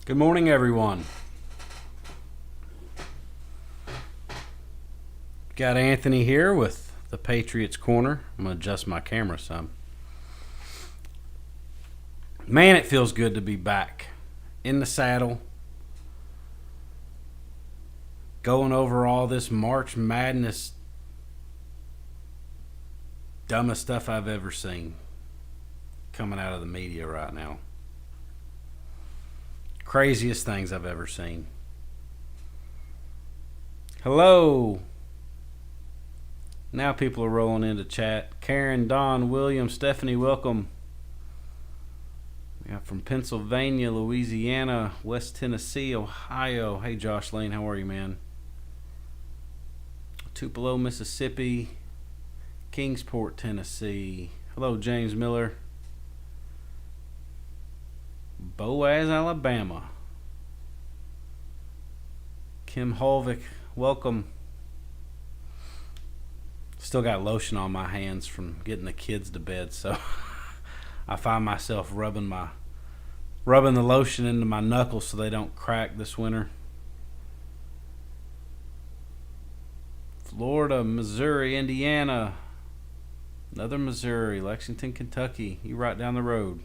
Good morning, everyone. Got Anthony here with the Patriots Corner. I'm going to adjust my camera some. Man, it feels good to be back in the saddle, going over all this March Madness, dumbest stuff I've ever seen coming out of the media right now. Craziest things I've ever seen. Hello. Now people are rolling into chat. Karen, Don, William, Stephanie, welcome. We got from Pennsylvania, Louisiana, West Tennessee, Ohio. Hey, Josh Lane, how are you, man? Tupelo, Mississippi, Kingsport, Tennessee. Hello, James Miller. Boaz, Alabama. Kim Holvik, welcome. Still got lotion on my hands from getting the kids to bed, so I find myself rubbing the lotion into my knuckles so they don't crack this winter. Florida, Missouri, Indiana, another Missouri, Lexington, Kentucky. You right down the road.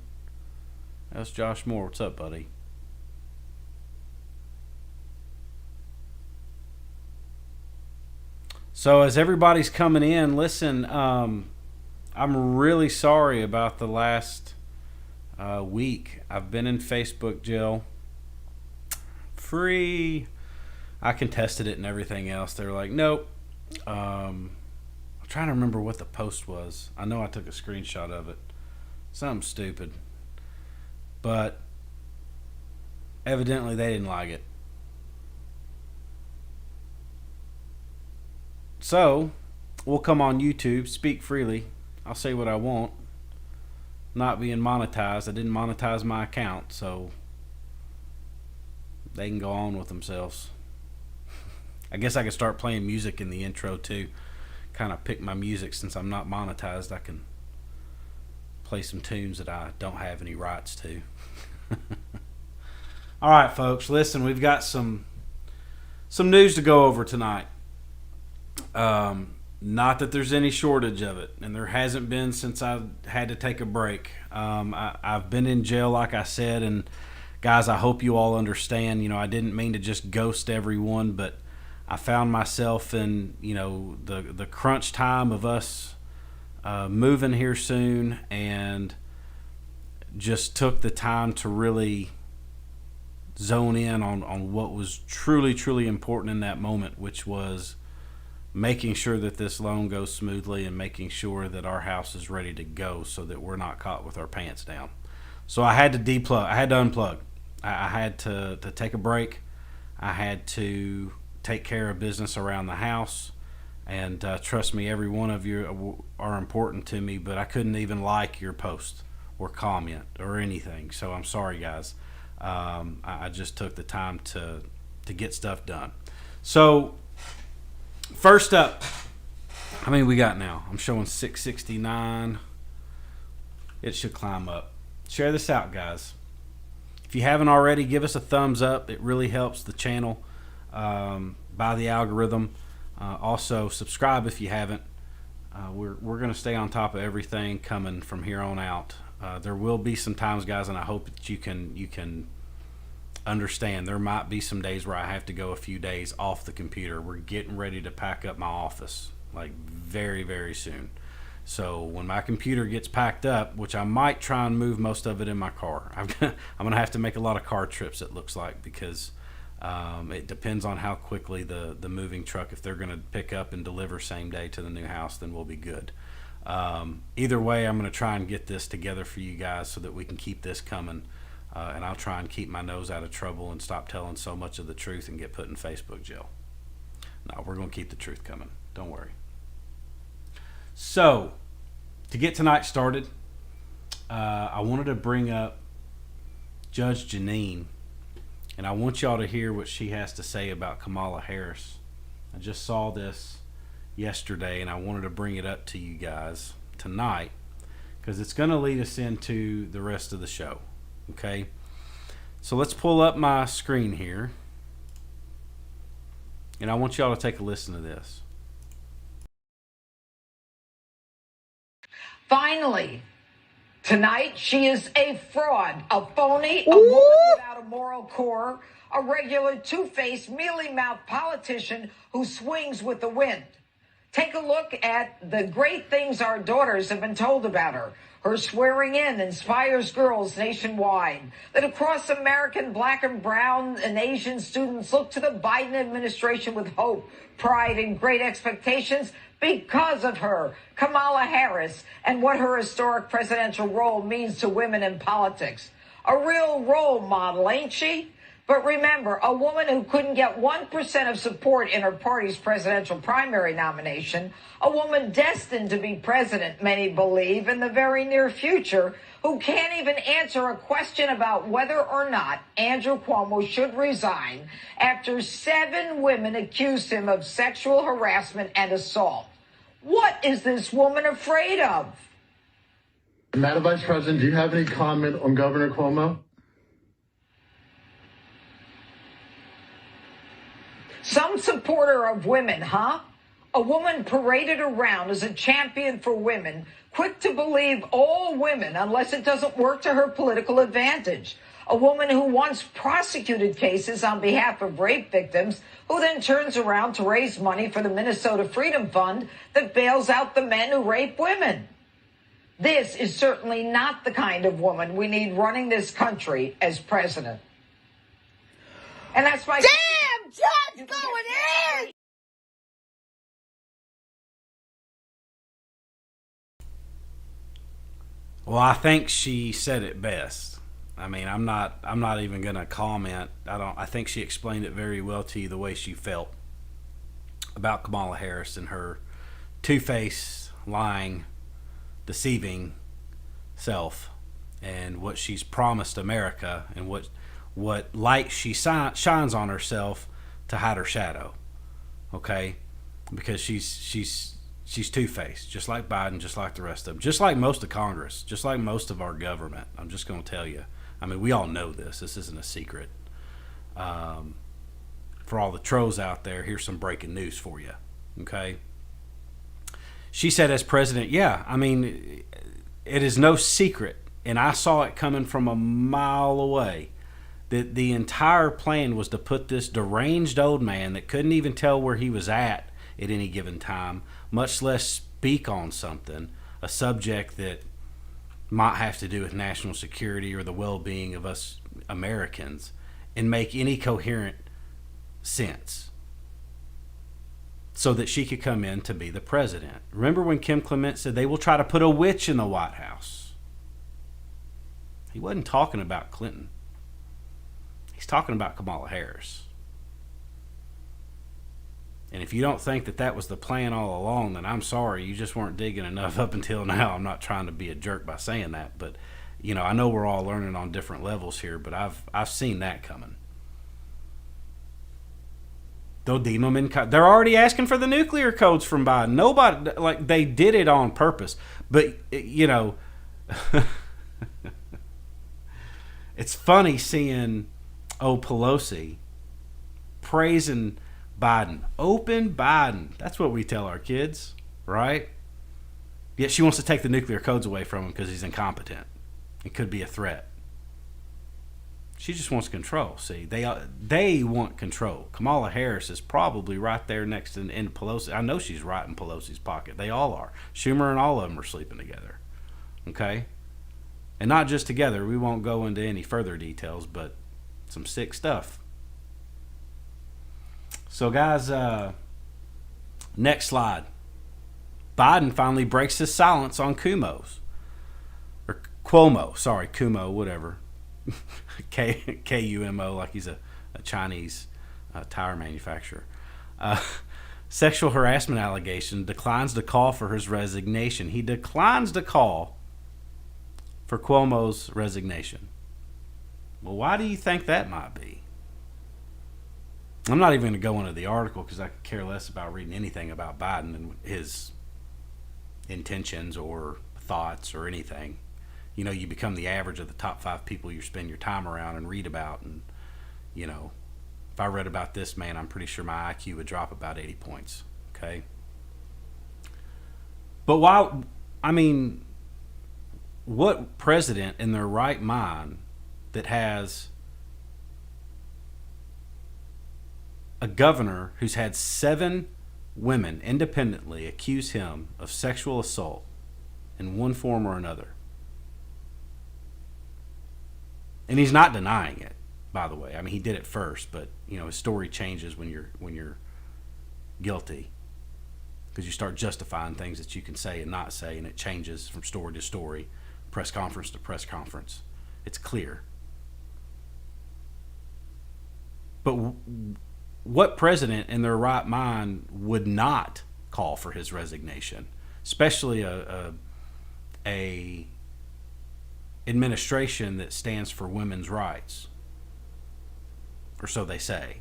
That's Josh Moore. What's up, buddy? So as everybody's coming in, listen, I'm really sorry about the last week. I've been in Facebook jail. Free. I contested it and everything else. They were like, nope. I'm trying to remember what the post was. I know I took a screenshot of it. Something stupid. But evidently they didn't like it. So, we'll come on YouTube, speak freely. I'll say what I want. Not being monetized. I didn't monetize my account, so they can go on with themselves. I guess I could start playing music in the intro too. Kind of pick my music since I'm not monetized. I can play some tunes that I don't have any rights to. All right, folks, listen, we've got some news to go over tonight. Not that there's any shortage of it, and there hasn't been since I had to take a break. I've been in jail, like I said, and guys, I hope you all understand. You know, I didn't mean to just ghost everyone, but I found myself in, the crunch time of us moving here soon, and just took the time to really zone in on what was truly, truly important in that moment, which was making sure that this loan goes smoothly and making sure that our house is ready to go so that we're not caught with our pants down. So I had to unplug. I had to take a break. I had to take care of business around the house. And trust me, every one of you are important to me, but I couldn't even like your post or comment or anything. So I'm sorry, guys. I just took the time to get stuff done. So first up, how many we got now? I'm showing 669. It should climb up. Share this out, guys. If you haven't already, give us a thumbs up. It really helps the channel by the algorithm. Also, subscribe if you haven't. We're going to stay on top of everything coming from here on out. There will be some times, guys, and I hope that you can understand. There might be some days where I have to go a few days off the computer. We're getting ready to pack up my office, like very, very soon. So when my computer gets packed up, which I might try and move most of it in my car. I'm going to have to make a lot of car trips, it looks like, because it depends on how quickly the moving truck, if they're going to pick up and deliver same day to the new house, then we'll be good. Either way, I'm going to try and get this together for you guys so that we can keep this coming. And I'll try and keep my nose out of trouble and stop telling so much of the truth and get put in Facebook jail. No, we're going to keep the truth coming. Don't worry. So, to get tonight started, I wanted to bring up Judge Jeanine, and I want y'all to hear what she has to say about Kamala Harris. I just saw this yesterday, and I wanted to bring it up to you guys tonight because it's going to lead us into the rest of the show. Okay? So let's pull up my screen here, and I want y'all to take a listen to this. Finally, tonight, she is a fraud, a phony, a woman without a moral core, a regular two-faced, mealy-mouthed politician who swings with the wind. Take a look at the great things our daughters have been told about her. Her swearing in inspires girls nationwide. That across American black and brown and Asian students look to the Biden administration with hope, pride, and great expectations because of her, Kamala Harris, and what her historic presidential role means to women in politics. A real role model, ain't she? But remember, a woman who couldn't get 1% of support in her party's presidential primary nomination, a woman destined to be president, many believe, in the very near future, who can't even answer a question about whether or not Andrew Cuomo should resign after 7 women accused him of sexual harassment and assault. What is this woman afraid of? Madam Vice President, do you have any comment on Governor Cuomo? Some supporter of women, huh? A woman paraded around as a champion for women, quick to believe all women unless it doesn't work to her political advantage. A woman who once prosecuted cases on behalf of rape victims, who then turns around to raise money for the Minnesota Freedom Fund that bails out the men who rape women. This is certainly not the kind of woman we need running this country as president. And that's my... Damn, Judge going in! Well, I think she said it best. I mean, I'm not even going to comment. I think she explained it very well to you, the way she felt about Kamala Harris and her two-faced, lying, deceiving self, and what she's promised America, and what light she shines on herself to hide her shadow. Okay? Because she's two-faced, just like Biden, just like the rest of them, just like most of Congress, just like most of our government. I'm just going to tell you. I mean, we all know this. This isn't a secret. For all the trolls out there, here's some breaking news for you. Okay? She said as president, yeah, I mean, it is no secret, and I saw it coming from a mile away, that the entire plan was to put this deranged old man that couldn't even tell where he was at any given time, much less speak on something, a subject that might have to do with national security or the well-being of us Americans, and make any coherent sense, so that she could come in to be the president. Remember when Kim Clement said they will try to put a witch in the White House? He wasn't talking about Clinton. He's talking about Kamala Harris. And if you don't think that that was the plan all along, then I'm sorry, you just weren't digging enough up until now. I'm not trying to be a jerk by saying that, but you know, I know we're all learning on different levels here, but I've seen that coming. They'll deem them in. They're already asking for the nuclear codes from Biden. Nobody, like, they did it on purpose. But you know, it's funny seeing Pelosi praising Biden. Open Biden. That's what we tell our kids, right? Yet she wants to take the nuclear codes away from him because he's incompetent. It could be a threat. She just wants control. See, they want control. Kamala Harris is probably right there next in Pelosi. I know she's right in Pelosi's pocket. They all are. Schumer and all of them are sleeping together. Okay? And not just together. We won't go into any further details, but some sick stuff. So, guys, next slide. Biden finally breaks his silence on Cuomo, whatever. Kumo, like he's a Chinese tire manufacturer. Sexual harassment allegation, declines to call for his resignation. He declines to call for Cuomo's resignation. Well, why do you think that might be? I'm not even going to go into the article because I could care less about reading anything about Biden and his intentions or thoughts or anything. you become the average of the top 5 people you spend your time around and read about. And, if I read about this man, I'm pretty sure my IQ would drop about 80 points. Okay. But what president in their right mind that has a governor who's had 7 women independently accuse him of sexual assault in one form or another? And he's not denying it, by the way. I mean, he did it first, but his story changes when you're guilty, because you start justifying things that you can say and not say, and it changes from story to story, press conference to press conference. It's clear. But what president in their right mind would not call for his resignation, especially a administration that stands for women's rights, or so they say,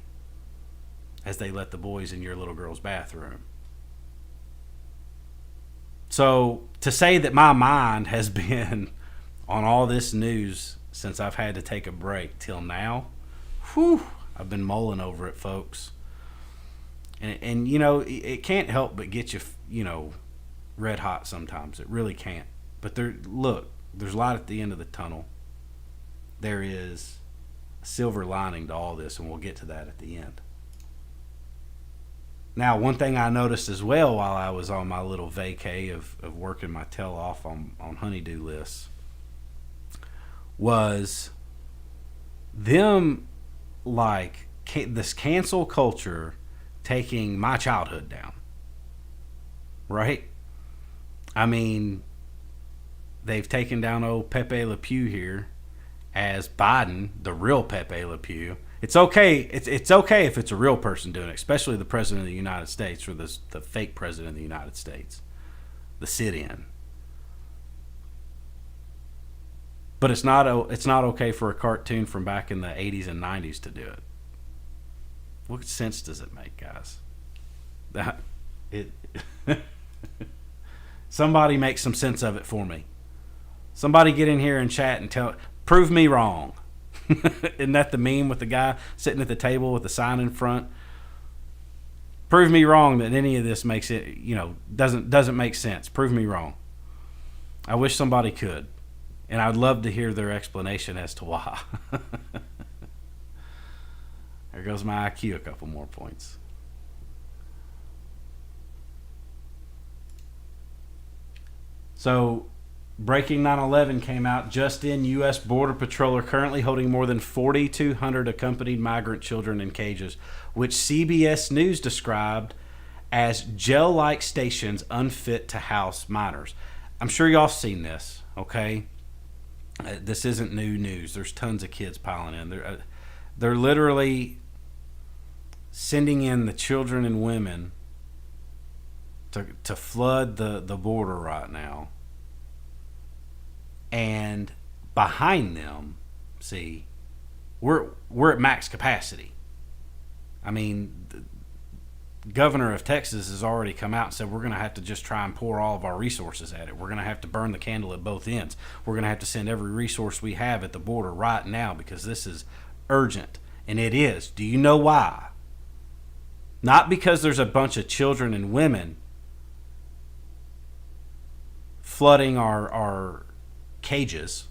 as they let the boys in your little girl's bathroom? So to say that my mind has been on all this news since I've had to take a break till now, I've been mulling over it, folks. And it can't help but get you, red hot sometimes. It really can't. But there's light at the end of the tunnel. There is a silver lining to all this, and we'll get to that at the end. Now, one thing I noticed as well while I was on my little vacay of working my tail off on honeydew lists was them, like, this cancel culture taking my childhood down. Right? I mean, they've taken down old Pepe Le Pew here as Biden, the real Pepe Le Pew. It's okay. It's okay if it's a real person doing it, especially the president of the United States, or the fake president of the United States, the sit-in. But it's not okay for a cartoon from back in the 80s and 90s to do it. What sense does it make, guys? Somebody make some sense of it for me. Somebody get in here and chat and prove me wrong. Isn't that the meme with the guy sitting at the table with the sign in front? Prove me wrong that any of this makes it, doesn't make sense. Prove me wrong. I wish somebody could. And I'd love to hear their explanation as to why. There goes my IQ a couple more points. So, breaking 9/11 came out just in. U.S. Border Patrol are currently holding more than 4,200 accompanied migrant children in cages, which CBS News described as jail-like stations unfit to house minors. I'm sure y'all seen this, okay? This isn't new news. There's tons of kids piling in. They're literally sending in the children and women to flood the border right now. And behind them, see, we're at max capacity. I mean, the governor of Texas has already come out and said we're going to have to just try and pour all of our resources at it. We're going to have to burn the candle at both ends. We're going to have to send every resource we have at the border right now because this is urgent. And it is. Do you know why? Not because there's a bunch of children and women flooding our cages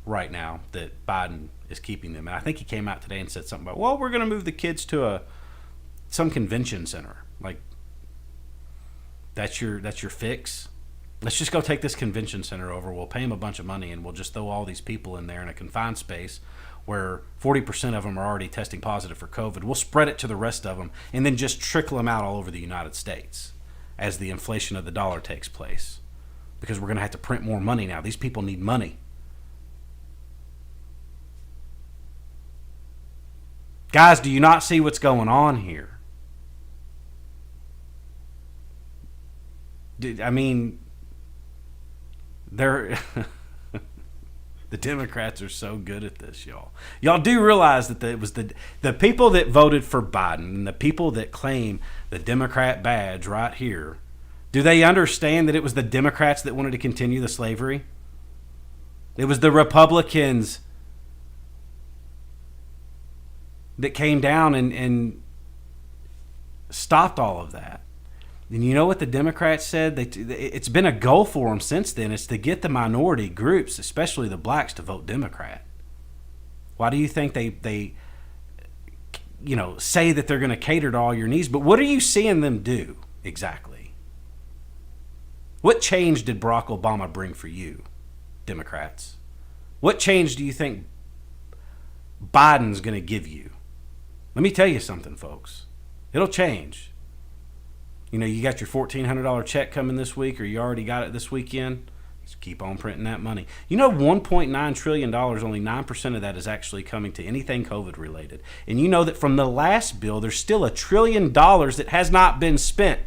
right now that Biden is keeping them. And I think he came out today and said something about, well, we're going to move the kids to some convention center. Like, that's your fix? Let's just go take this convention center over. We'll pay them a bunch of money and we'll just throw all these people in there in a confined space where 40% of them are already testing positive for COVID. We'll spread it to the rest of them and then just trickle them out all over the United States as the inflation of the dollar takes place. Because we're going to have to print more money now. These people need money. Guys, do you not see what's going on here? I mean, the Democrats are so good at this, y'all. Y'all do realize that it was the people that voted for Biden and the people that claim the Democrat badge right here, do they understand that it was the Democrats that wanted to continue the slavery? It was the Republicans that came down and stopped all of that. And you know what the Democrats said? It's been a goal for them since then. It's to get the minority groups, especially the blacks, to vote Democrat. Why do you think they say that they're going to cater to all your needs? But what are you seeing them do exactly? What change did Barack Obama bring for you, Democrats? What change do you think Biden's going to give you? Let me tell you something, folks. It'll change. You got your $1,400 check coming this week, or you already got it this weekend. Just keep on printing that money. $1.9 trillion, only 9% of that is actually coming to anything COVID related. And you know that from the last bill, there's still $1 trillion that has not been spent.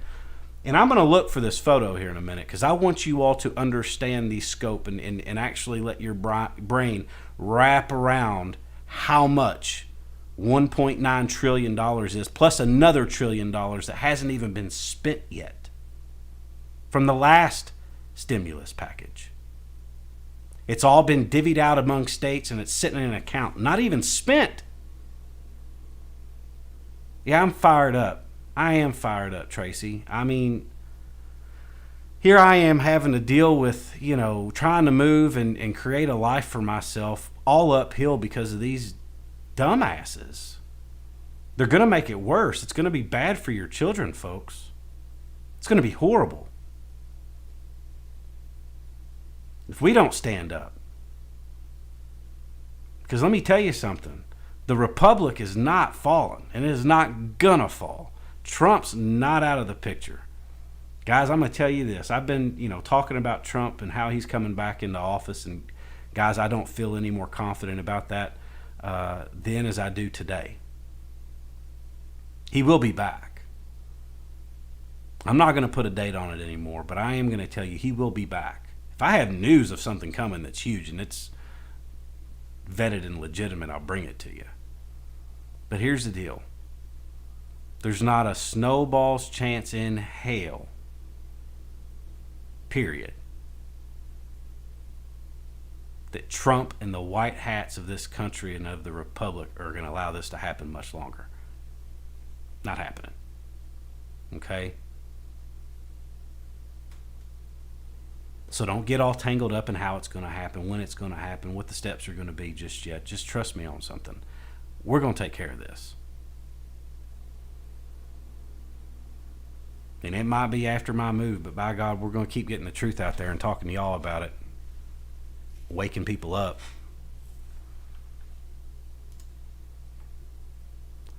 And I'm going to look for this photo here in a minute, because I want you all to understand the scope and actually let your brain wrap around how much $1.9 trillion is, plus another $1 trillion that hasn't even been spent yet from the last stimulus package. It's all been divvied out among states, and it's sitting in an account, not even spent. Yeah, I'm fired up. I am fired up, Tracy. I mean, here I am having to deal with, trying to move and create a life for myself all uphill because of these dumbasses. They're going to make it worse. It's going to be bad for your children, folks. It's going to be horrible if we don't stand up. Because let me tell you something. The Republic is not falling, and it is not going to fall. Trump's not out of the picture. Guys, I'm going to tell you this. I've been, talking about Trump and how he's coming back into office, and guys, I don't feel any more confident about that then as I do today. He will be back. I'm not going to put a date on it anymore, but I am going to tell you he will be back. If I have news of something coming that's huge and it's vetted and legitimate, I'll bring it to you. But here's the deal. There's not a snowball's chance in hell, period, that Trump and the white hats of this country and of the Republic are going to allow this to happen much longer. Not happening. Okay? So don't get all tangled up in how it's going to happen, when it's going to happen, what the steps are going to be just yet. Just trust me on something. We're going to take care of this. And it might be after my move, but by God, we're going to keep getting the truth out there and talking to y'all about it. Waking people up.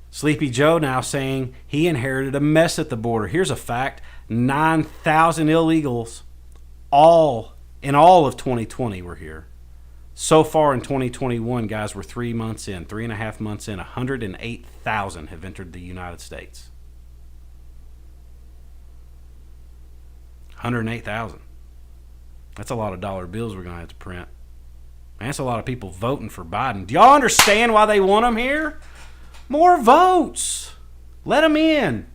Sleepy Joe now saying he inherited a mess at the border. Here's a fact. 9,000 illegals all of 2020 were here. So far in 2021, guys, we're 3.5 months in, 108,000 have entered the United States. 108,000. That's a lot of dollar bills we're going to have to print. Man, that's a lot of people voting for Biden. Do y'all understand why they want him here? More votes. Let them in.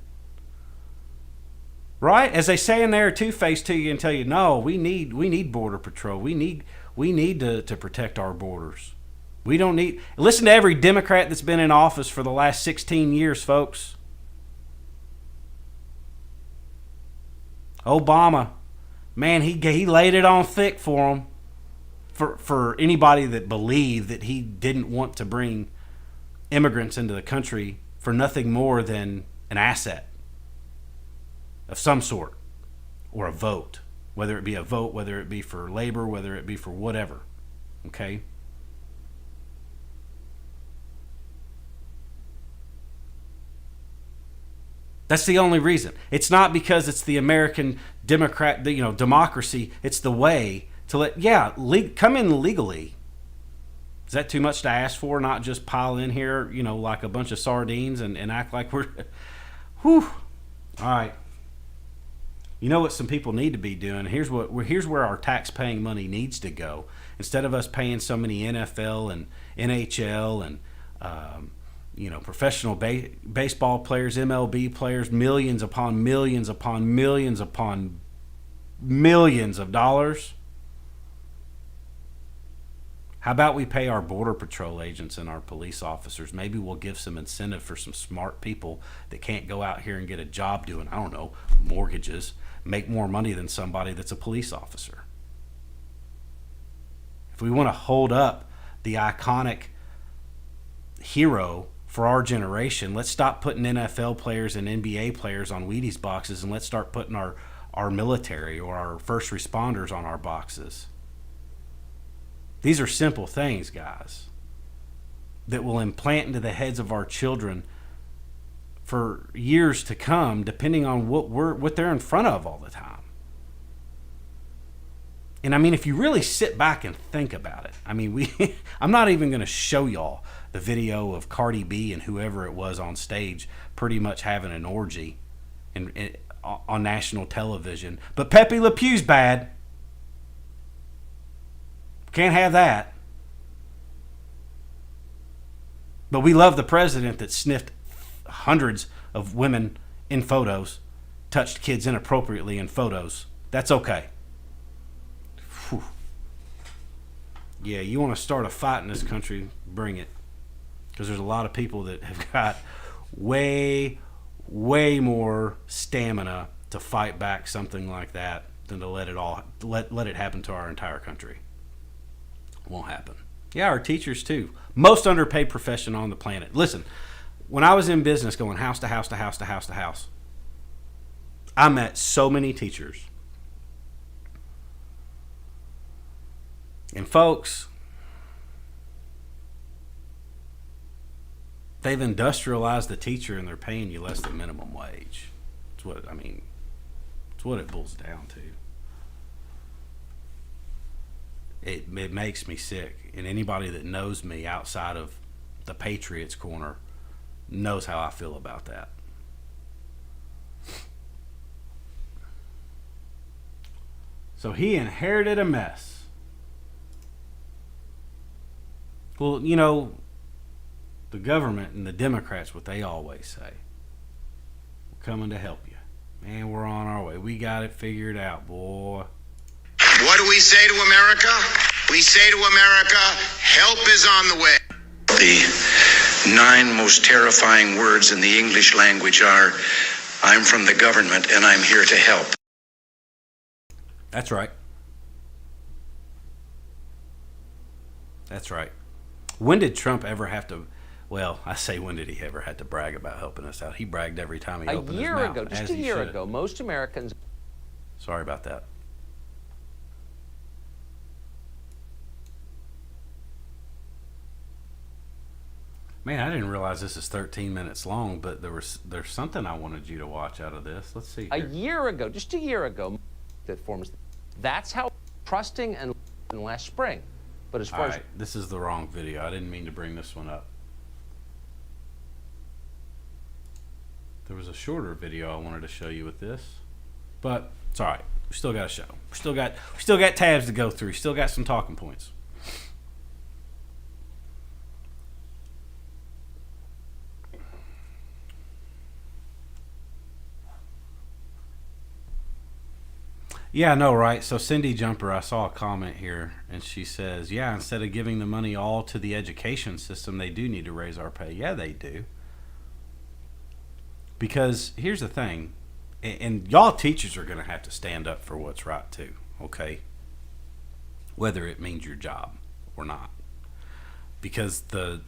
Right? As they say in there, two-face to you and tell you, no, we need Border Patrol. We need to protect our borders. We don't need... Listen to every Democrat that's been in office for the last 16 years, folks. Obama, man, he laid it on thick for them. For anybody that believed that he didn't want to bring immigrants into the country for nothing more than an asset of some sort, or a vote, whether it be a vote, whether it be for labor, whether it be for whatever. Okay? That's the only reason. It's not because it's the American Democrat, democracy. It's the way to come in legally. Is that too much to ask for? Not just pile in here, like a bunch of sardines and act like we're... Whew. All right. You know what some people need to be doing? Here's where our tax-paying money needs to go. Instead of us paying so many NFL and NHL and professional baseball players, MLB players, millions upon millions upon millions upon millions of dollars. How about we pay our Border Patrol agents and our police officers? Maybe we'll give some incentive for some smart people that can't go out here and get a job doing, I don't know, mortgages, make more money than somebody that's a police officer. If we want to hold up the iconic hero for our generation, let's stop putting NFL players and NBA players on Wheaties boxes, and let's start putting our military or our first responders on our boxes. These are simple things, guys, that will implant into the heads of our children for years to come, depending on what they're in front of all the time. And I mean, if you really sit back and think about it, I mean, I'm not even going to show y'all the video of Cardi B and whoever it was on stage pretty much having an orgy on national television. But Pepe Le Pew's bad. Can't have that. But we love the president that sniffed hundreds of women in photos, touched kids inappropriately in photos. That's okay. Whew. Yeah, you want to start a fight in this country, bring it. Because there's a lot of people that have got way more stamina to fight back something like that than to let it happen to our entire country. Won't happen. Yeah, our teachers too. Most underpaid profession on the planet. Listen, when I was in business going house to house to house to house to house, I met so many teachers. And folks, they've industrialized the teacher and they're paying you less than minimum wage. It's what it boils down to. It makes me sick. And anybody that knows me outside of the Patriots corner knows how I feel about that. So he inherited a mess. Well, you know, the government and the Democrats, what they always say, we're coming to help you. Man, we're on our way. We got it figured out, boy. What do we say to America? We say to America, help is on the way. The 9 most terrifying words in the English language are, I'm from the government and I'm here to help. That's right. That's right. When did Trump ever have to, well, I say when did he ever have to brag about helping us out? He bragged every time he opened his mouth. A year ago, just a year ago, most Americans... Sorry about that. Man, I didn't realize this is 13 minutes long, but there's something I wanted you to watch out of this. Let's see here. A year ago, just a year ago, that forms. That's how trusting and last spring. But as far as this is the wrong video. I didn't mean to bring this one up. There was a shorter video I wanted to show you with this, but it's all right. We still got a show. We still got tabs to go through. We still got some talking points. Yeah, I know, right? So Cindy Jumper, I saw a comment here, and she says, yeah, instead of giving the money all to the education system, they do need to raise our pay. Yeah, they do. Because here's the thing, and y'all teachers are going to have to stand up for what's right too, okay? Whether it means your job or not. Because I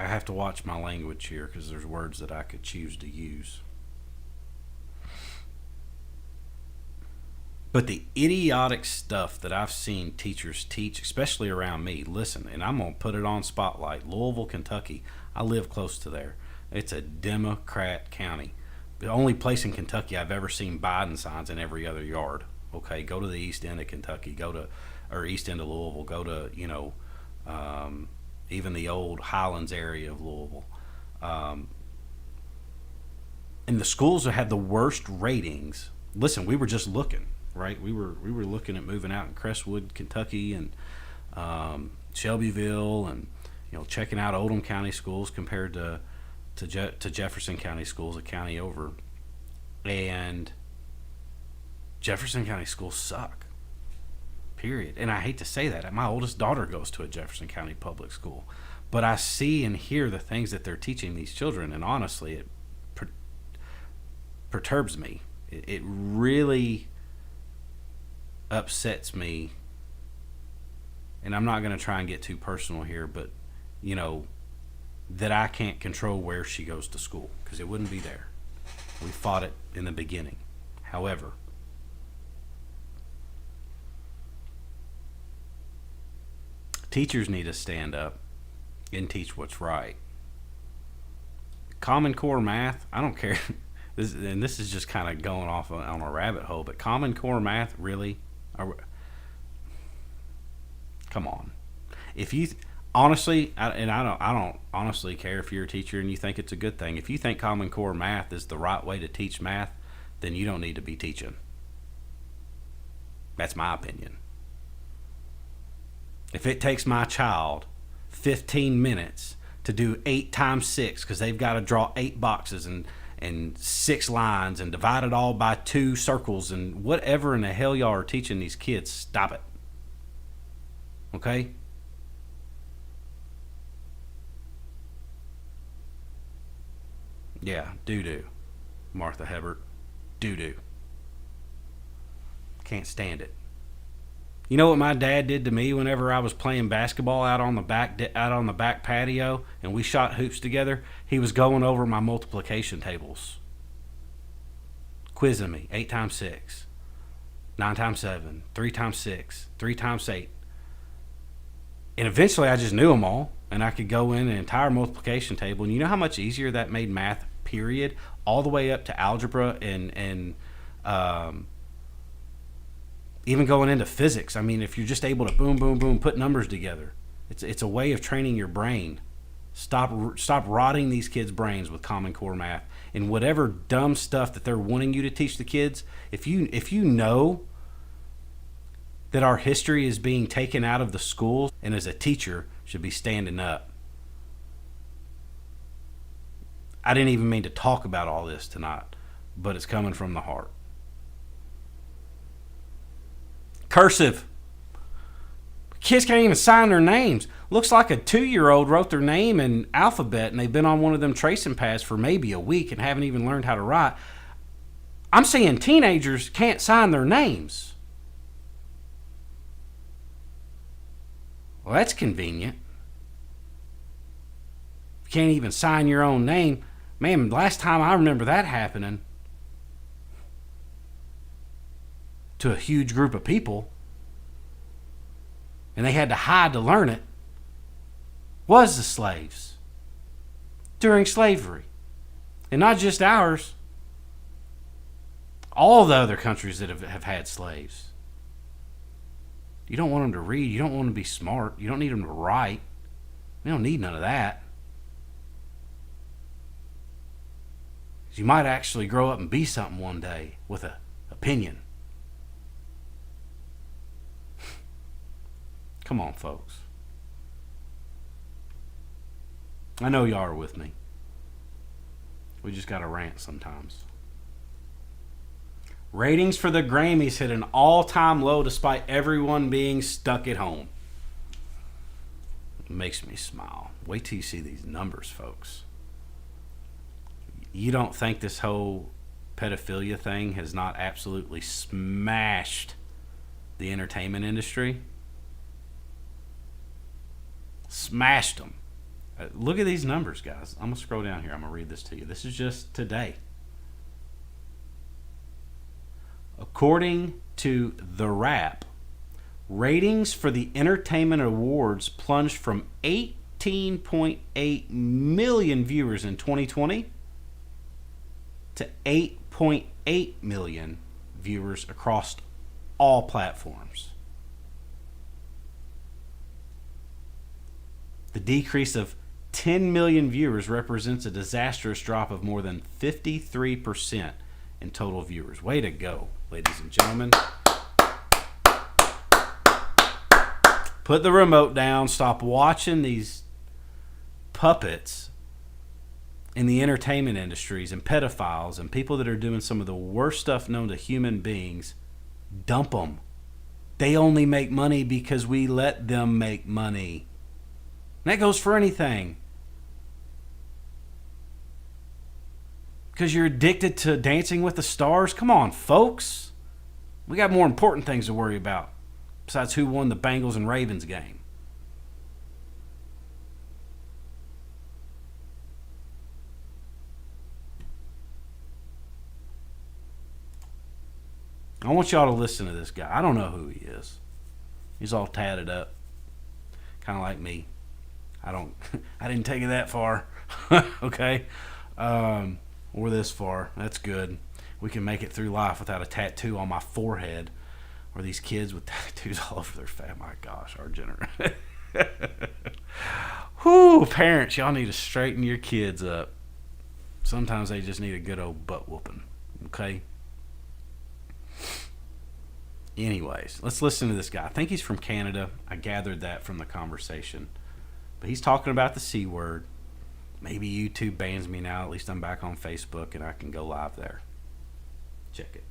have to watch my language here because there's words that I could choose to use. But the idiotic stuff that I've seen teachers teach, especially around me, listen, and I'm going to put it on Spotlight. Louisville, Kentucky. I live close to there. It's a Democrat county. The only place in Kentucky I've ever seen Biden signs in every other yard. Okay, go to the east end of Kentucky. Or east end of Louisville. Go to, even the old Highlands area of Louisville. And the schools that had the worst ratings, listen, we were just looking. Right, we were looking at moving out in Crestwood, Kentucky, and Shelbyville, and checking out Oldham County schools compared to Jefferson County schools, a county over, and Jefferson County schools suck. period. And I hate to say that. My oldest daughter goes to a Jefferson County public school. But I see and hear the things that they're teaching these children, and honestly, it perturbs me. It really upsets me. And I'm not going to try and get too personal here, but, you know, that I can't control where she goes to school because it wouldn't be there. We fought it in the beginning. However, teachers need to stand up and teach what's right. Common Core math, I don't care. This is just kind of going off on a rabbit hole, but Common Core math, really? Come on. If you honestly, I don't honestly care if you're a teacher and you think it's a good thing. If you think Common Core math is the right way to teach math, then you don't need to be teaching. That's my opinion. If it takes my child 15 minutes to do 8 times 6 because they've got to draw 8 boxes and 6 lines and divide it all by 2 circles and whatever in the hell y'all are teaching these kids, stop it. Okay? Yeah, doo-doo. Martha Hebert. Doo-doo. Can't stand it. You know what my dad did to me whenever I was playing basketball out on the back patio and we shot hoops together? He was going over my multiplication tables. Quizzing me. 8 times 6. 9 times 7. 3 times 6. 3 times 8. And eventually I just knew them all, and I could go in an entire multiplication table. And you know how much easier that made math, period, all the way up to algebra and even going into physics. I mean, if you're just able to boom, boom, boom, put numbers together, it's a way of training your brain. Stop rotting these kids' brains with Common Core math and whatever dumb stuff that they're wanting you to teach the kids. If you know that our history is being taken out of the schools, and as a teacher should be standing up. I didn't even mean to talk about all this tonight, but it's coming from the heart. Cursive. Kids can't even sign their names. Looks like a 2-year-old wrote their name in alphabet and they've been on one of them tracing pads for maybe a week and haven't even learned how to write. I'm seeing teenagers can't sign their names. Well, that's convenient. You can't even sign your own name. Man, last time I remember that happening to a huge group of people, and they had to hide to learn it, was the slaves during slavery. And not just ours, all the other countries that have had slaves. You don't want them to read. You don't want them to be smart. You don't need them to write. We don't need none of that. You might actually grow up and be something one day with an opinion. Come on, folks. I know y'all are with me. We just got to rant sometimes. Ratings for the Grammys hit an all-time low despite everyone being stuck at home. It makes me smile. Wait till you see these numbers, folks. You don't think this whole pedophilia thing has not absolutely smashed the entertainment industry? Smashed them. Look at these numbers, guys. I'm going to scroll down here. I'm going to read this to you. This is just today. According to The Wrap, ratings for the Entertainment Awards plunged from 18.8 million viewers in 2020 to 8.8 million viewers across all platforms. The decrease of 10 million viewers represents a disastrous drop of more than 53% in total viewers. Way to go, ladies and gentlemen. Put the remote down. Stop watching these puppets in the entertainment industries and pedophiles and people that are doing some of the worst stuff known to human beings. Dump them. They only make money because we let them make money. And that goes for anything. Because you're addicted to Dancing with the Stars? Come on, folks. We got more important things to worry about besides who won the Bengals and Ravens game. I want y'all to listen to this guy. I don't know who he is. He's all tatted up. Kind of like me. I didn't take it that far. Okay? Or this far. That's good. We can make it through life without a tattoo on my forehead. Or these kids with tattoos all over their face. My gosh, our generation. Whoo, parents, y'all need to straighten your kids up. Sometimes they just need a good old butt whooping. Okay? Anyways, let's listen to this guy. I think he's from Canada. I gathered that from the conversation. But he's talking about the C word. Maybe YouTube bans me now. At least I'm back on Facebook and I can go live there. Check it.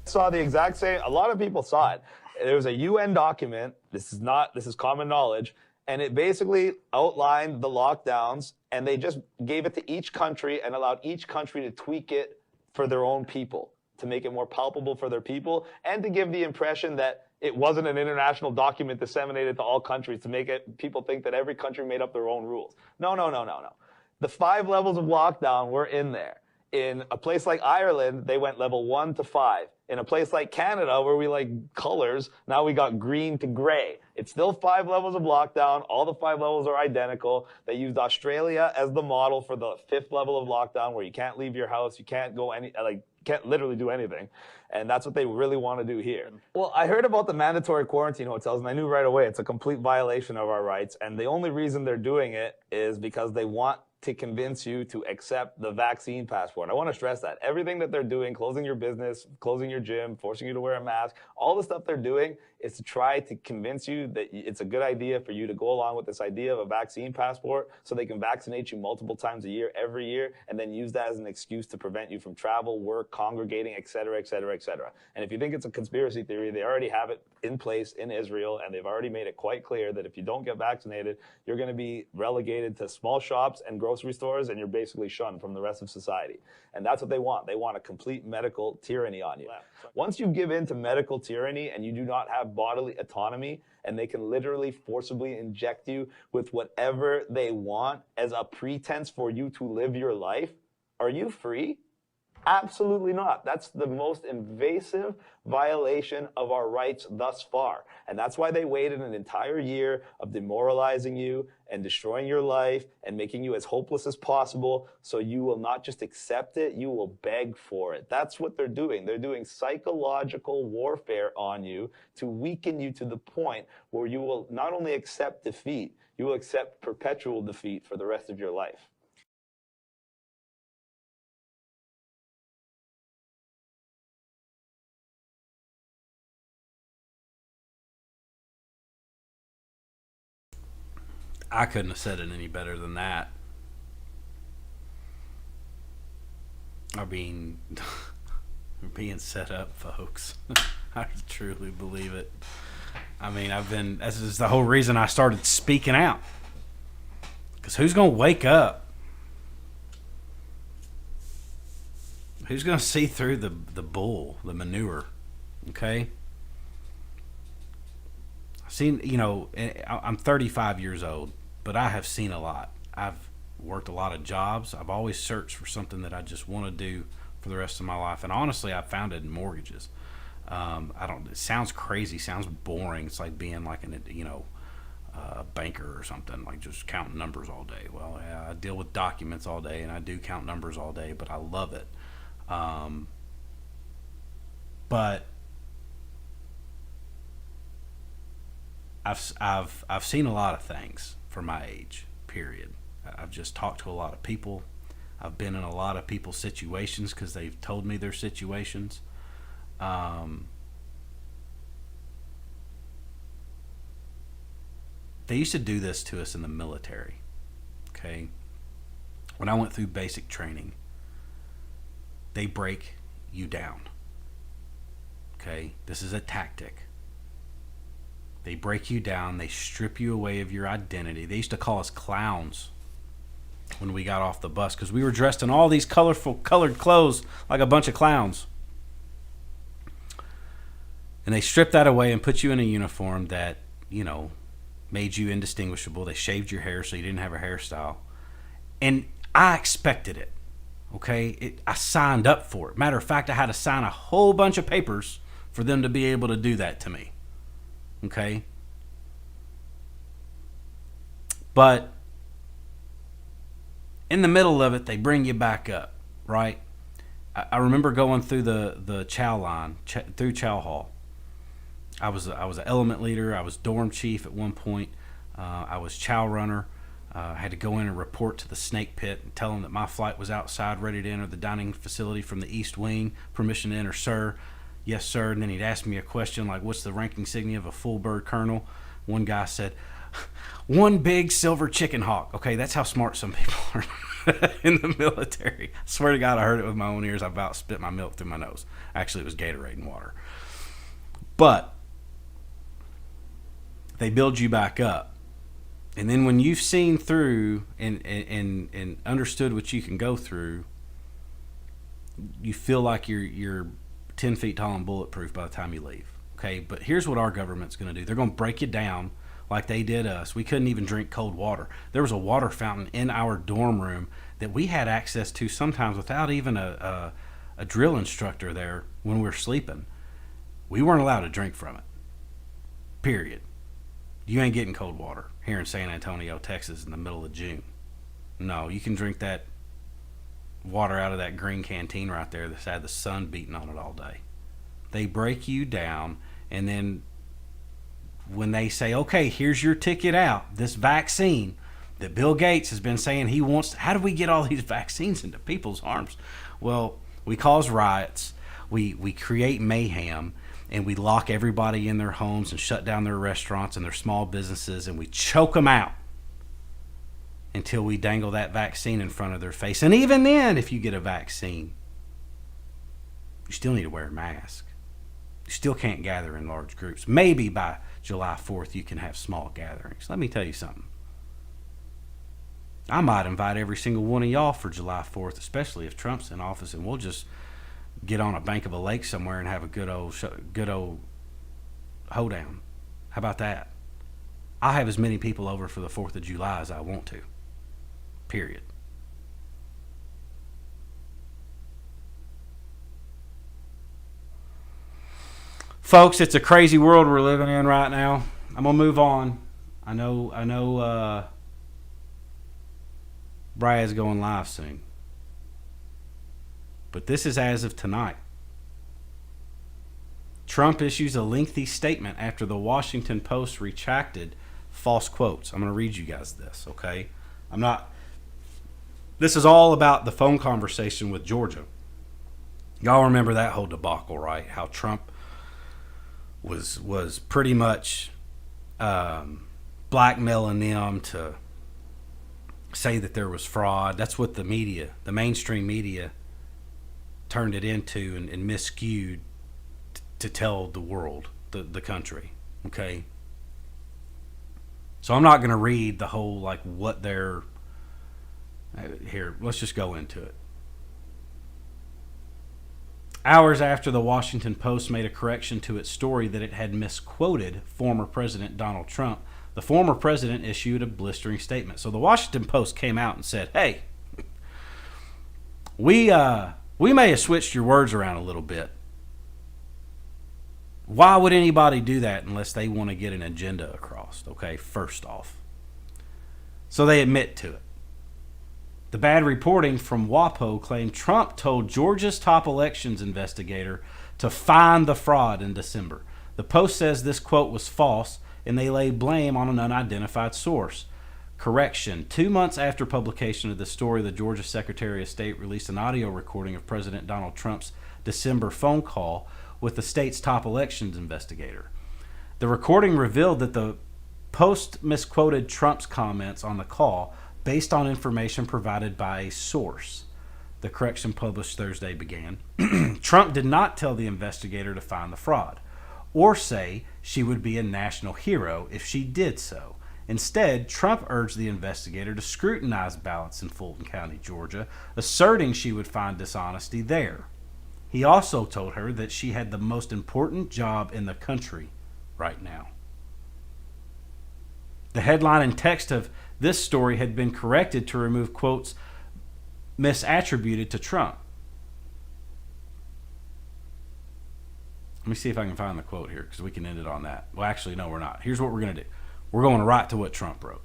Saw the exact same. A lot of people saw it. There was a UN document. This is common knowledge. And it basically outlined the lockdowns, and they just gave it to each country and allowed each country to tweak it for their own people, to make it more palpable for their people, and to give the impression that it wasn't an international document disseminated to all countries to make it people think that every country made up their own rules. No. The 5 levels of lockdown were in there. In a place like Ireland, they went level 1 to 5. In a place like Canada, where we like colors, now we got green to gray. It's still 5 levels of lockdown. All the 5 levels are identical. They used Australia as the model for the 5th level of lockdown, where you can't leave your house, you can't go can't literally do anything. And that's what they really want to do here. Well, I heard about the mandatory quarantine hotels, and I knew right away it's a complete violation of our rights. And the only reason they're doing it is because they want to convince you to accept the vaccine passport. I want to stress that. Everything that they're doing, closing your business, closing your gym, forcing you to wear a mask, all the stuff they're doing is to try to convince you that it's a good idea for you to go along with this idea of a vaccine passport so they can vaccinate you multiple times a year, every year, and then use that as an excuse to prevent you from travel, work, congregating, et cetera, et cetera, et cetera. And if you think it's a conspiracy theory, they already have it in place in Israel, and they've already made it quite clear that if you don't get vaccinated, you're going to be relegated to small shops and grocery stores, and you're basically shunned from the rest of society. And that's what they want. They want a complete medical tyranny on you. Once you give in to medical tyranny and you do not have bodily autonomy, and they can literally forcibly inject you with whatever they want as a pretense for you to live your life, are you free? Absolutely not. That's the most invasive violation of our rights thus far. And that's why they waited an entire year of demoralizing you and destroying your life and making you as hopeless as possible, so you will not just accept it, you will beg for it. That's what they're doing. They're doing psychological warfare on you to weaken you to the point where you will not only accept defeat, you will accept perpetual defeat for the rest of your life. I couldn't have said it any better than that. I mean, we're being set up, folks. I truly believe it. I mean, this is the whole reason I started speaking out. Because who's going to wake up? Who's going to see through the bull, the manure? Okay? Seen, I'm 35 years old, but I have seen a lot. I've worked a lot of jobs. I've always searched for something that I just want to do for the rest of my life. And honestly, I've found it in mortgages. It sounds crazy, sounds boring. It's like being like a banker or something, like just counting numbers all day. Well, yeah, I deal with documents all day and I do count numbers all day, but I love it. But I've seen a lot of things for my age, period. I've just talked to a lot of people. I've been in a lot of people's situations because they've told me their situations. They used to do this to us in the military, okay? When I went through basic training, they break you down, okay? This is a tactic. They break you down. They strip you away of your identity. They used to call us clowns when we got off the bus because we were dressed in all these colorful, colored clothes like a bunch of clowns. And they stripped that away and put you in a uniform that, made you indistinguishable. They shaved your hair so you didn't have a hairstyle. And I expected it. Okay? I signed up for it. Matter of fact, I had to sign a whole bunch of papers for them to be able to do that to me. Okay? But in the middle of it, they bring you back up, right? I remember going through the chow line, through chow hall. I was an element leader. I was dorm chief at one point. I was chow runner. I had to go in and report to the snake pit and tell them that my flight was outside, ready to enter the dining facility from the East Wing. Permission to enter, sir. Yes, sir. And then he'd ask me a question like, what's the ranking insignia of a full bird colonel? One guy said, one big silver chicken hawk. Okay, that's how smart some people are in the military. I swear to God, I heard it with my own ears. I about spit my milk through my nose. Actually, it was Gatorade and water. But they build you back up. And then when you've seen through and understood what you can go through, you feel like you're 10 feet tall and bulletproof by the time you leave. Okay, but here's what our government's going to do. They're going to break you down like they did us. We couldn't even drink cold water. There was a water fountain in our dorm room that we had access to sometimes without even a drill instructor there when we were sleeping. We weren't allowed to drink from it. Period. You ain't getting cold water here in San Antonio, Texas in the middle of June. No, you can drink that water out of that green canteen right there that's had the sun beating on it all day. They break you down, and then when they say, okay, here's your ticket out, this vaccine that Bill Gates has been saying he wants, how do we get all these vaccines into people's arms? Well, we cause riots, we create mayhem, and we lock everybody in their homes and shut down their restaurants and their small businesses, and we choke them out until we dangle that vaccine in front of their face. And even then, if you get a vaccine, you still need to wear a mask. You still can't gather in large groups. Maybe by July 4th you can have small gatherings. Let me tell you something. I might invite every single one of y'all for July 4th, especially if Trump's in office, and we'll just get on a bank of a lake somewhere and have a good old hoedown. How about that? I'll have as many people over for the 4th of July as I want to. Period. Folks, it's a crazy world we're living in right now. I'm gonna move on. I know Brad's going live soon. But this is as of tonight. Trump issues a lengthy statement after the Washington Post retracted false quotes. I'm going to read you guys this, okay? This is all about the phone conversation with Georgia. Y'all remember that whole debacle, right? How Trump was pretty much blackmailing them to say that there was fraud. That's what the media, the mainstream media, turned it into and miscued to tell the world, the country, okay? So I'm not going to read the whole, like, what they're... Here, let's just go into it. Hours after the Washington Post made a correction to its story that it had misquoted former President Donald Trump, the former president issued a blistering statement. So the Washington Post came out and said, hey, we may have switched your words around a little bit. Why would anybody do that unless they want to get an agenda across, okay, first off? So they admit to it. The bad reporting from WAPO claimed Trump told Georgia's top elections investigator to find the fraud in December. The Post says this quote was false, and they lay blame on an unidentified source. Correction. 2 months after publication of the story, the Georgia Secretary of State released an audio recording of President Donald Trump's December phone call with the state's top elections investigator. The recording revealed that the Post misquoted Trump's comments on the call based on information provided by a source. The correction published Thursday began. Trump did not tell the investigator to find the fraud or say she would be a national hero if she did so. Instead, Trump urged the investigator to scrutinize ballots in Fulton County, Georgia, asserting she would find dishonesty there. He also told her that she had the most important job in the country right now. The headline and text of this story had been corrected to remove quotes misattributed to Trump. Let me see if I can find the quote here, because we can end it on that. Well, actually, no, we're not. Here's what we're going to do. We're going right to what Trump wrote.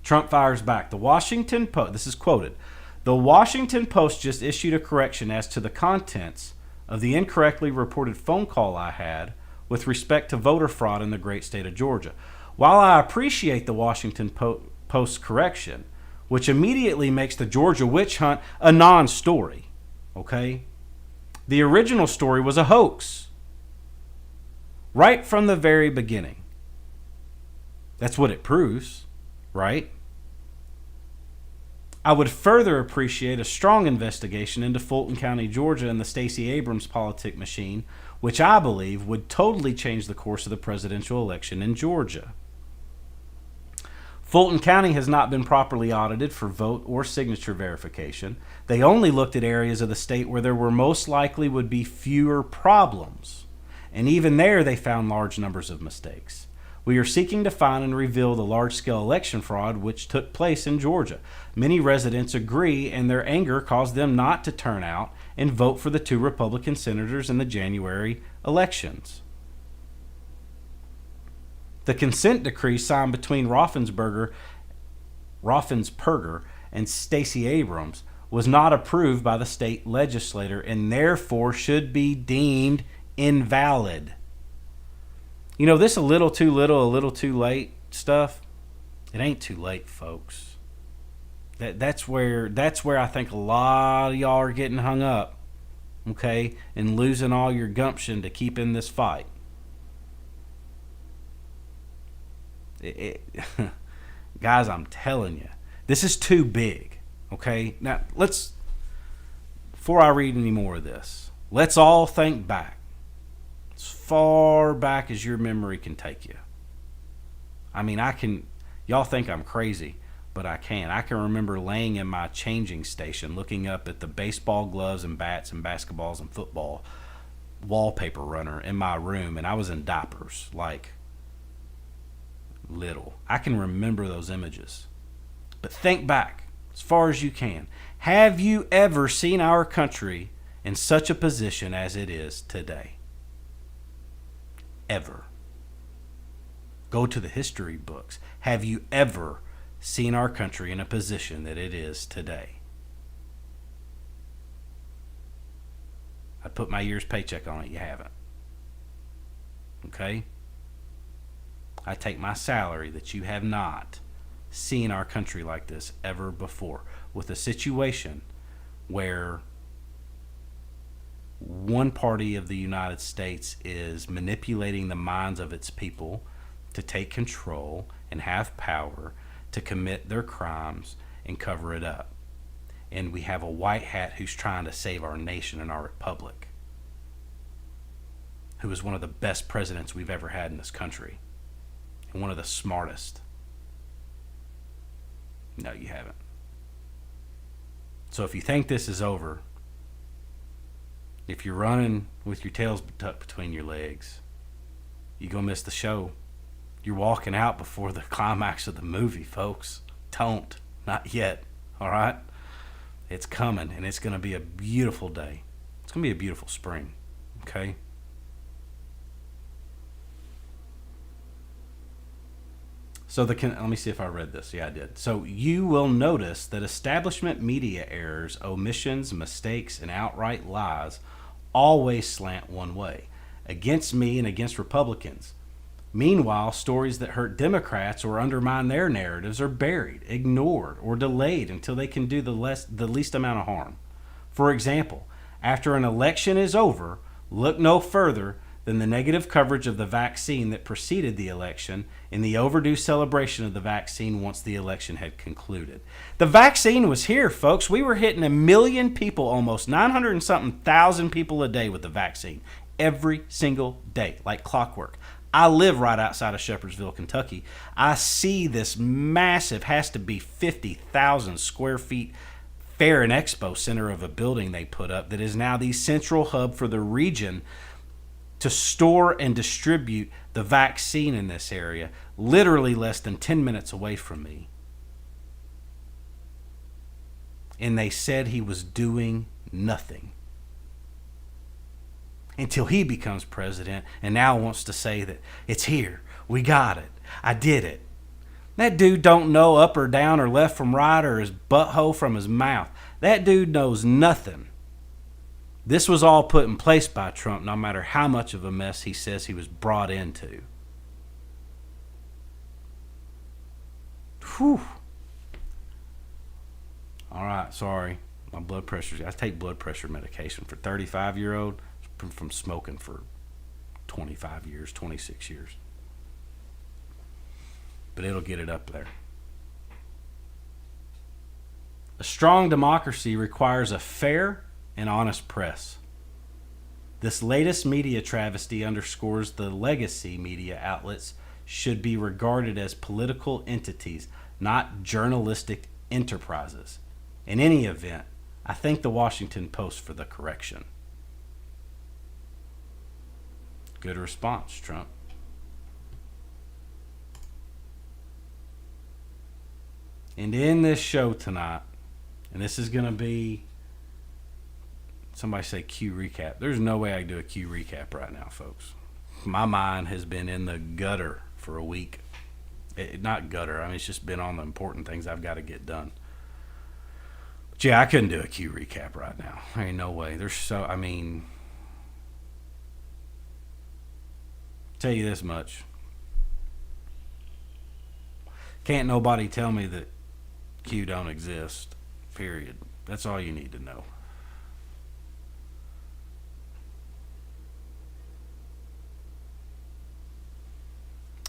Trump fires back. The Washington Post, this is quoted, the Washington Post just issued a correction as to the contents of the incorrectly reported phone call I had with respect to voter fraud in the great state of Georgia. While I appreciate the Washington Post's correction, which immediately makes the Georgia witch hunt a non-story, okay? The original story was a hoax. Right from the very beginning. That's what it proves, right? I would further appreciate a strong investigation into Fulton County, Georgia and the Stacey Abrams politic machine, which I believe would totally change the course of the presidential election in Georgia. Fulton County has not been properly audited for vote or signature verification. They only looked at areas of the state where there were most likely would be fewer problems. And even there, they found large numbers of mistakes. We are seeking to find and reveal the large-scale election fraud which took place in Georgia. Many residents agree, and their anger caused them not to turn out and vote for the 2 Republican senators in the January elections. The consent decree signed between Raffensperger and Stacey Abrams was not approved by the state legislature and therefore should be deemed invalid. You know, this a little too little, a little too late stuff, it ain't too late, folks. That's where I think a lot of y'all are getting hung up, okay, and losing all your gumption to keep in this fight. Guys, I'm telling you, this is too big, okay? Now, before I read any more of this, let's all think back. As far back as your memory can take you. I mean, y'all think I'm crazy, but I can. I can remember laying in my changing station looking up at the baseball gloves and bats and basketballs and football wallpaper runner in my room, and I was in diapers, like little. I can remember those images. But think back as far as you can. Have you ever seen our country in such a position as it is today? Ever. Go to the history books. Have you ever seen our country in a position that it is today? I put my year's paycheck on it. You haven't. Okay? I take my salary that you have not seen our country like this ever before, with a situation where one party of the United States is manipulating the minds of its people to take control and have power to commit their crimes and cover it up. And we have a white hat who's trying to save our nation and our republic, who is one of the best presidents we've ever had in this country and one of the smartest. No, you haven't. So if you think this is over, if you're running with your tails tucked between your legs, you're going to miss the show. You're walking out before the climax of the movie, folks. Don't. Not yet. All right? It's coming, and it's going to be a beautiful day. It's going to be a beautiful spring. Okay? So let me see if I read this. Yeah, I did. So you will notice that establishment media errors, omissions, mistakes, and outright lies always slant one way, against me and against Republicans. Meanwhile, stories that hurt Democrats or undermine their narratives are buried, ignored, or delayed until they can do the least amount of harm. For example, after an election is over, look no further than the negative coverage of the vaccine that preceded the election and the overdue celebration of the vaccine once the election had concluded. The vaccine was here, folks. We were hitting 1 million people, almost 900 and something thousand people a day with the vaccine. every single day, like clockwork. I live right outside of Shepherdsville, Kentucky. I see this massive, has to be 50,000 square feet fair and expo center of a building they put up that is now the central hub for the region to store and distribute the vaccine in this area, literally less than 10 minutes away from me. And they said he was doing nothing until he becomes president and now wants to say that it's here, we got it, I did it. That dude don't know up or down or left from right or his butthole from his mouth. That dude knows nothing. This was all put in place by Trump, no matter how much of a mess he says he was brought into. Whew. All right, sorry. My blood pressure. I take blood pressure medication for 35-year-old from smoking for 25 years, 26 years. But it'll get it up there. A strong democracy requires a fair and honest press. This latest media travesty underscores the legacy media outlets should be regarded as political entities, not journalistic enterprises. In any event, I thank the Washington Post for the correction. Good response, Trump. And in this show tonight, and this is going to be, somebody say Q recap. There's no way I can do a Q recap right now, folks. My mind has been in the gutter for a week. Not gutter, I mean, it's just been on the important things I've got to get done. But yeah, I couldn't do a Q recap right now. There ain't no way. Tell you this much. Can't nobody tell me that Q don't exist, period. That's all you need to know.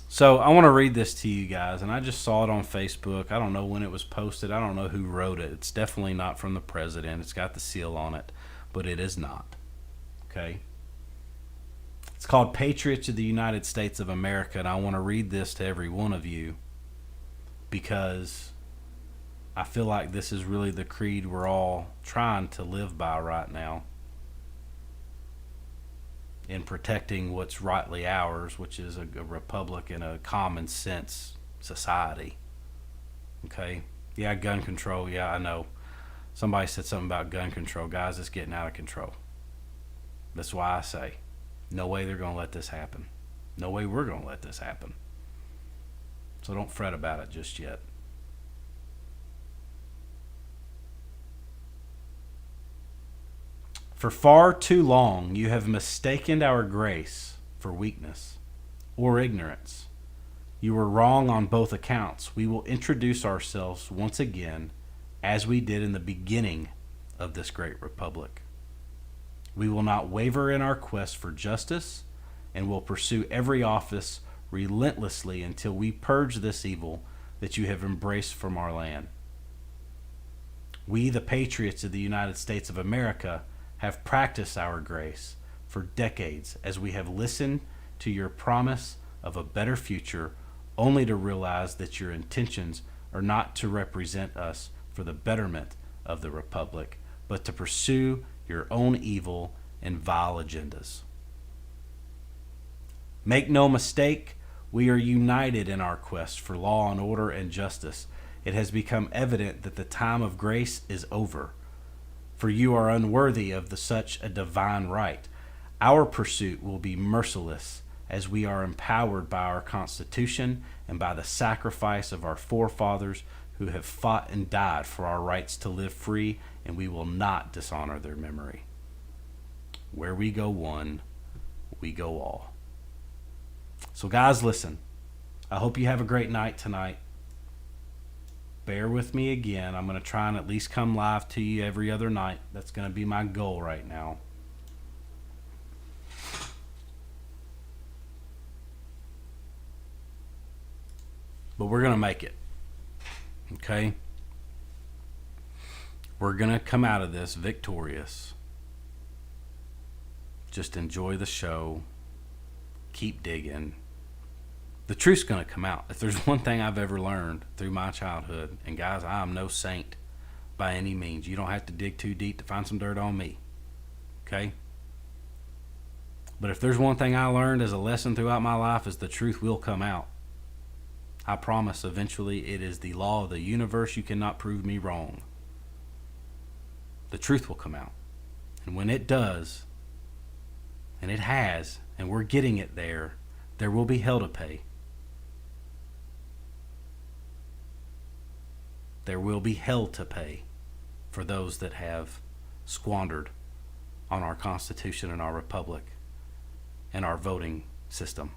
So I want to read this to you guys, and I just saw it on Facebook. I don't know when it was posted. I don't know who wrote it. It's definitely not from the president. It's got the seal on it, but it is not. Okay? It's called Patriots of the United States of America, and I want to read this to every one of you because I feel like this is really the creed we're all trying to live by right now in protecting what's rightly ours, which is a republic and a common sense society. Okay? Yeah, gun control. Yeah, I know. Somebody said something about gun control. Guys, it's getting out of control. That's why I say, no way they're going to let this happen. No way we're going to let this happen. So don't fret about it just yet. For far too long you have mistaken our grace for weakness or ignorance. You were wrong on both accounts. We will introduce ourselves once again as we did in the beginning of this great republic. We will not waver in our quest for justice and will pursue every office relentlessly until we purge this evil that you have embraced from our land. We, the patriots of the United States of America, have practiced our grace for decades as we have listened to your promise of a better future, only to realize that your intentions are not to represent us for the betterment of the republic, but to pursue your own evil and vile agendas. Make no mistake, we are united in our quest for law and order and justice. It has become evident that the time of grace is over, for you are unworthy of such a divine right. Our pursuit will be merciless as we are empowered by our Constitution and by the sacrifice of our forefathers who have fought and died for our rights to live free, and we will not dishonor their memory. Where we go one, we go all. So guys, listen. I hope you have a great night tonight. Bear with me again. I'm going to try and at least come live to you every other night. That's going to be my goal right now. But we're going to make it. Okay? We're going to come out of this victorious. Just enjoy the show. Keep digging. The truth's going to come out. If there's one thing I've ever learned through my childhood, and guys, I am no saint by any means. You don't have to dig too deep to find some dirt on me. Okay? But if there's one thing I learned as a lesson throughout my life, is the truth will come out. I promise eventually. It is the law of the universe. You cannot prove me wrong. The truth will come out. And when it does, and it has, and we're getting it there will be hell to pay. There will be hell to pay for those that have squandered on our Constitution and our Republic and our voting system.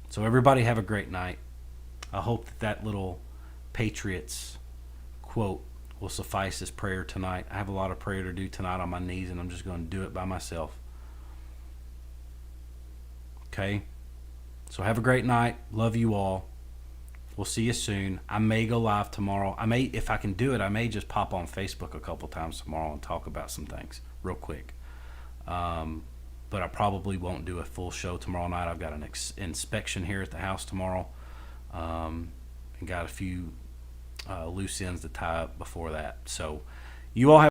So everybody have a great night. I hope that little Patriots quote will suffice as prayer tonight. I have a lot of prayer to do tonight on my knees, and I'm just going to do it by myself. Okay? So have a great night. Love you all. We'll see you soon. I may go live tomorrow. If I can do it, I may just pop on Facebook a couple times tomorrow and talk about some things real quick. But I probably won't do a full show tomorrow night. I've got an inspection here at the house tomorrow, and got a few loose ends to tie up before that. So you all have